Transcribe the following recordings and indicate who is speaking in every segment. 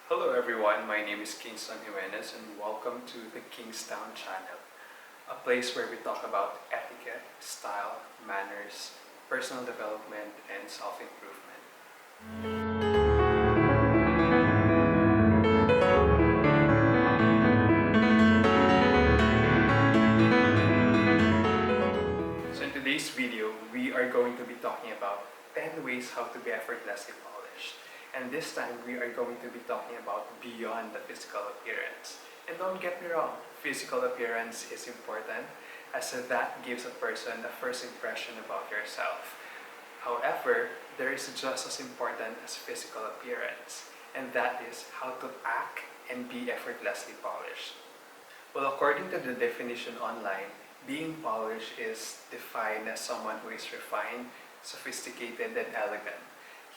Speaker 1: Hello everyone, my name is Kingston Jimenez and welcome to the Kingstown channel, a place where we talk about etiquette, style, manners, personal development, and self-improvement. So in today's video, we are going to be talking about 10 ways how to be effortlessly polished. And this time, we are going to be talking about beyond the physical appearance. And don't get me wrong, physical appearance is important as that gives a person a first impression about yourself. However, there is just as important as physical appearance, and that is how to act and be effortlessly polished. Well, according to the definition online, being polished is defined as someone who is refined, sophisticated, and elegant.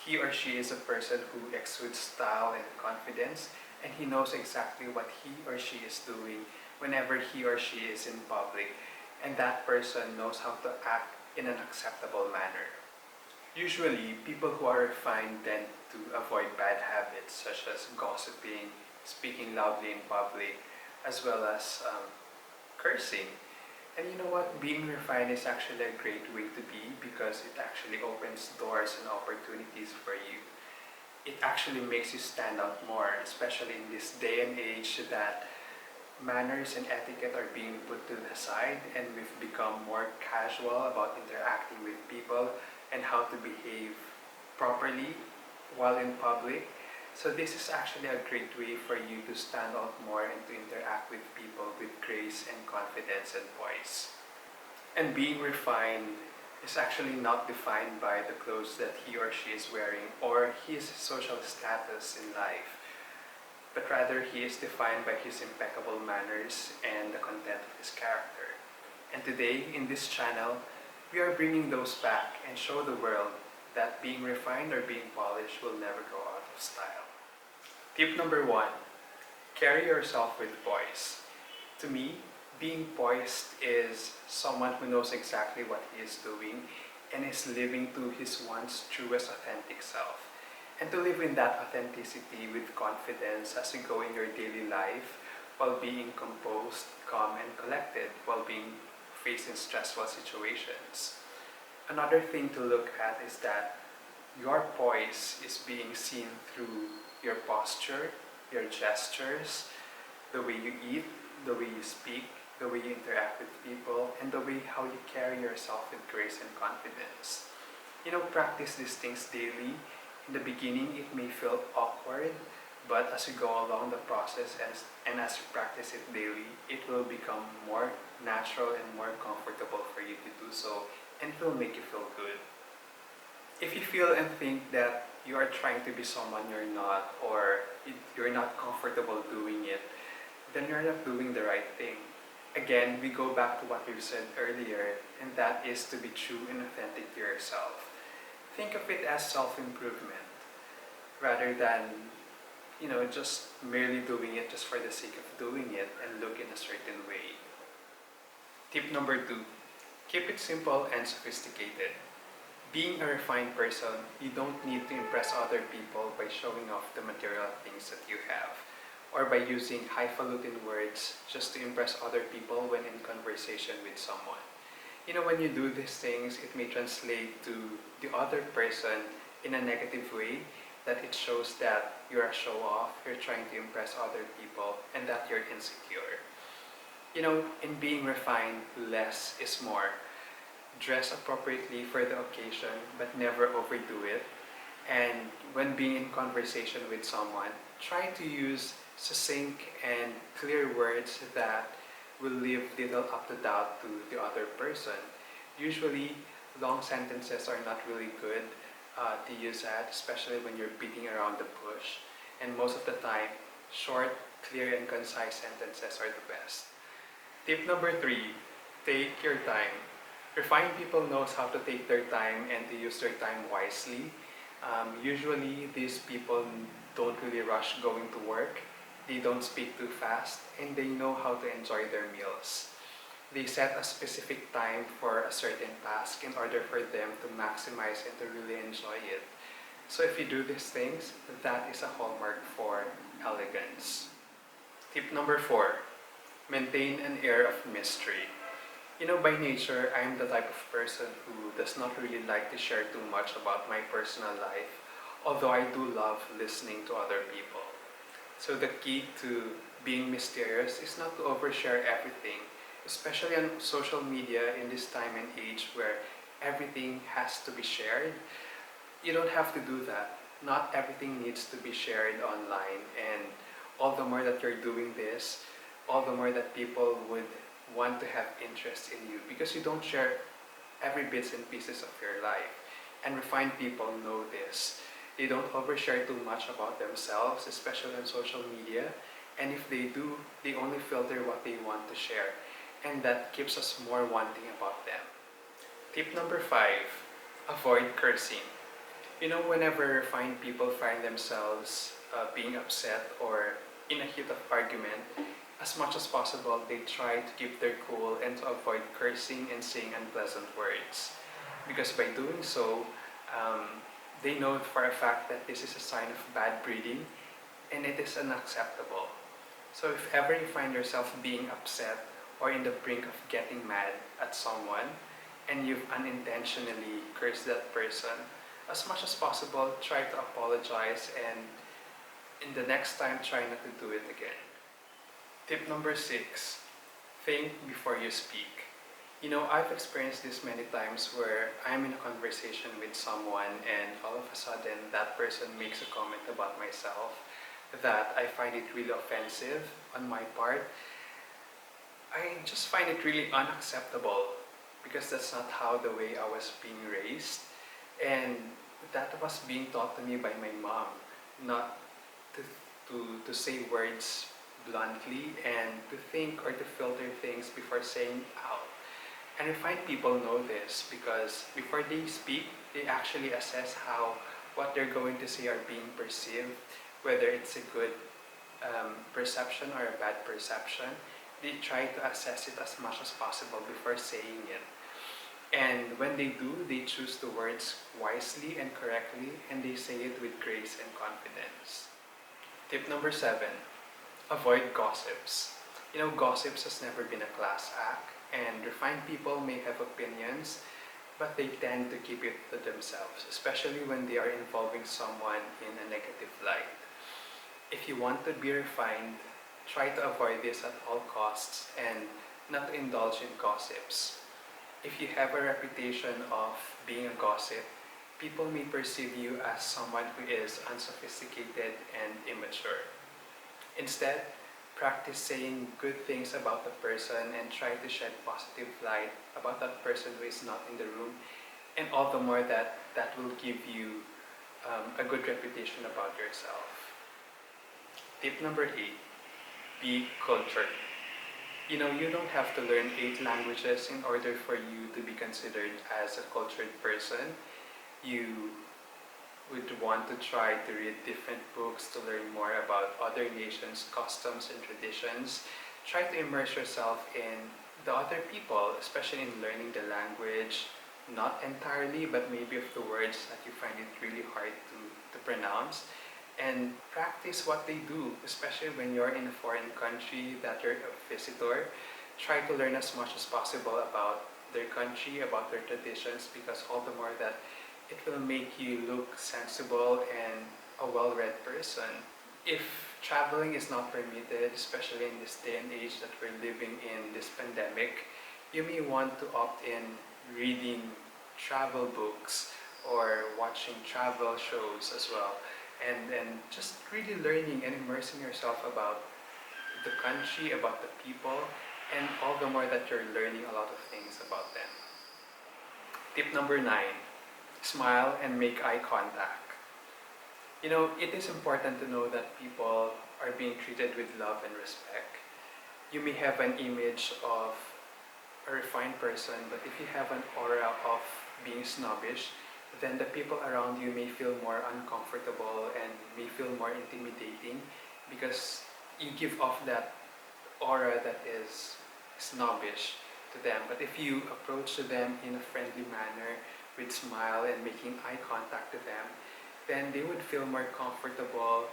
Speaker 1: He or she is a person who exudes style and confidence, and he knows exactly what he or she is doing whenever he or she is in public, and that person knows how to act in an acceptable manner. Usually, people who are refined tend to avoid bad habits such as gossiping, speaking loudly in public, as well as cursing. And you know what? Being refined is actually a great way to be because it actually opens doors and opportunities for you. It actually makes you stand out more, especially in this day and age that manners and etiquette are being put to the side and we've become more casual about interacting with people and how to behave properly while in public. So this is actually a great way for you to stand out more and to interact with people with grace and confidence and poise. And being refined is actually not defined by the clothes that he or she is wearing or his social status in life, but rather he is defined by his impeccable manners and the content of his character. And today, in this channel, we are bringing those back and show the world that being refined or being polished will never go out of style. Tip number 1, carry yourself with poise. To me, being poised is someone who knows exactly what he is doing and is living to his once truest authentic self. And to live in that authenticity with confidence as you go in your daily life while being composed, calm, and collected while being facing stressful situations. Another thing to look at is that your poise is being seen through your posture, your gestures, the way you eat, the way you speak, the way you interact with people, and the way how you carry yourself with grace and confidence. Practice these things daily. In the beginning, it may feel awkward, but as you go along the process and as you practice it daily, it will become more natural and more comfortable for you to do so, and it will make you feel good. If you feel and think that you are trying to be someone you're not, or you're not comfortable doing it, then you're not doing the right thing. Again, we go back to what we've said earlier, and that is to be true and authentic to yourself. Think of it as self-improvement, rather than, just merely doing it just for the sake of doing it and look in a certain way. Tip number 2, keep it simple and sophisticated. Being a refined person, you don't need to impress other people by showing off the material things that you have, or by using highfalutin words just to impress other people when in conversation with someone. When you do these things, it may translate to the other person in a negative way, that it shows that you're a show-off, you're trying to impress other people, and that you're insecure. In being refined, less is more. Dress appropriately for the occasion, but never overdo it. And when being in conversation with someone, try to use succinct and clear words that will leave little up to doubt to the other person. Usually, long sentences are not really good to use at, especially when you're beating around the bush. And most of the time, short, clear, and concise sentences are the best. Tip number 3, take your time. Refined people knows how to take their time and to use their time wisely. Usually, these people don't really rush going to work. They don't speak too fast, and they know how to enjoy their meals. They set a specific time for a certain task in order for them to maximize and to really enjoy it. So if you do these things, that is a hallmark for elegance. Tip number 4, maintain an air of mystery. By nature, I'm the type of person who does not really like to share too much about my personal life, although I do love listening to other people. So the key to being mysterious is not to overshare everything, especially on social media in this time and age where everything has to be shared. You don't have to do that. Not everything needs to be shared online, and all the more that you're doing this, all the more that people would want to have interest in you because you don't share every bits and pieces of your life. And refined people know this. They don't overshare too much about themselves, especially on social media. And if they do, they only filter what they want to share. And that keeps us more wanting about them. Tip number 5, avoid cursing. Whenever refined people find themselves being upset or in a heat of argument, as much as possible, they try to keep their cool and to avoid cursing and saying unpleasant words. Because by doing so, they know for a fact that this is a sign of bad breeding and it is unacceptable. So if ever you find yourself being upset or in the brink of getting mad at someone and you've unintentionally cursed that person, as much as possible, try to apologize and in the next time, try not to do it again. Tip number 6, think before you speak. I've experienced this many times where I'm in a conversation with someone and all of a sudden that person makes a comment about myself that I find it really offensive on my part. I just find it really unacceptable because that's not how the way I was being raised, and that was being taught to me by my mom, not to say words bluntly and to think or to filter things before saying out. And I find people know this because before they speak, they actually assess how what they're going to say are being perceived, whether it's a good perception or a bad perception. They try to assess it as much as possible before saying it. And when they do, they choose the words wisely and correctly, and they say it with grace and confidence. Tip number 7, avoid gossips. Gossips has never been a class act, and refined people may have opinions, but they tend to keep it to themselves, especially when they are involving someone in a negative light. If you want to be refined, try to avoid this at all costs and not to indulge in gossips. If you have a reputation of being a gossip, people may perceive you as someone who is unsophisticated and immature. Instead, practice saying good things about the person and try to shed positive light about that person who is not in the room, and all the more that will give you a good reputation about yourself. Tip number 8, be cultured. You don't have to learn 8 languages in order for you to be considered as a cultured person. You would want to try to read different books to learn more about other nations' customs and traditions. Try to immerse yourself in the other people, especially in learning the language, not entirely, but maybe of the words that you find it really hard to pronounce. And practice what they do, especially when you're in a foreign country that you're a visitor. Try to learn as much as possible about their country, about their traditions, because all the more that it will make you look sensible and a well-read person. If traveling is not permitted, especially in this day and age that we're living in this pandemic, you may want to opt in reading travel books or watching travel shows as well. And just really learning and immersing yourself about the country, about the people, and all the more that you're learning a lot of things about them. Tip number 9, smile and make eye contact. It is important to know that people are being treated with love and respect. You may have an image of a refined person, but if you have an aura of being snobbish, then the people around you may feel more uncomfortable and may feel more intimidating because you give off that aura that is snobbish to them. But if you approach them in a friendly manner with smile and making eye contact to them, then they would feel more comfortable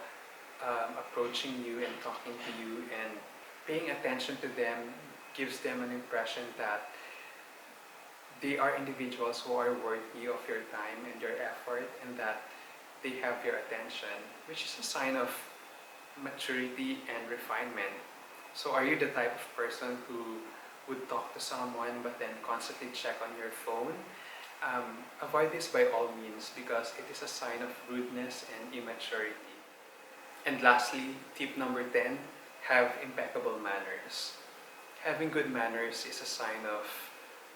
Speaker 1: approaching you and talking to you and paying attention to them gives them an impression that they are individuals who are worthy of your time and your effort, and that they have your attention, which is a sign of maturity and refinement. So are you the type of person who would talk to someone but then constantly check on your phone? Avoid this by all means, because it is a sign of rudeness and immaturity. And lastly, tip number 10, have impeccable manners. Having good manners is a sign of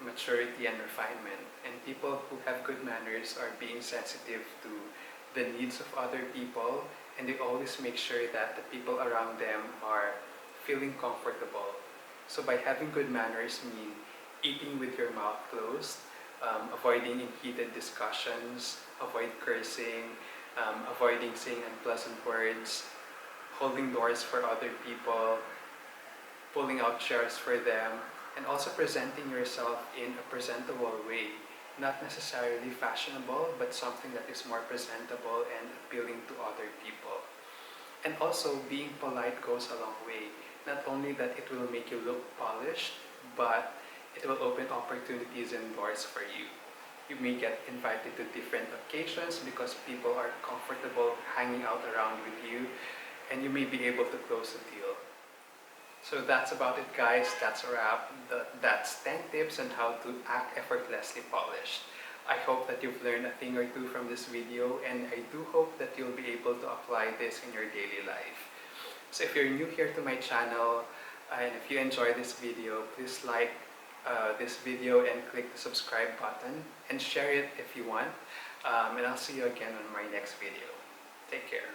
Speaker 1: maturity and refinement, and people who have good manners are being sensitive to the needs of other people, and they always make sure that the people around them are feeling comfortable. So by having good manners mean eating with your mouth closed, avoiding heated discussions, avoid cursing, avoiding saying unpleasant words, holding doors for other people, pulling out chairs for them, and also presenting yourself in a presentable way. Not necessarily fashionable, but something that is more presentable and appealing to other people. And also, being polite goes a long way. Not only that it will make you look polished, but it will open opportunities and doors for you. You may get invited to different occasions because people are comfortable hanging out around with you, and you may be able to close a deal. So that's about it, guys. That's a wrap. That's 10 tips on how to act effortlessly polished. I hope that you've learned a thing or two from this video, and I do hope that you'll be able to apply this in your daily life. So if you're new here to my channel, and if you enjoy this video, please like this video and click the subscribe button, and share it if you want. And I'll see you again on my next video. Take care.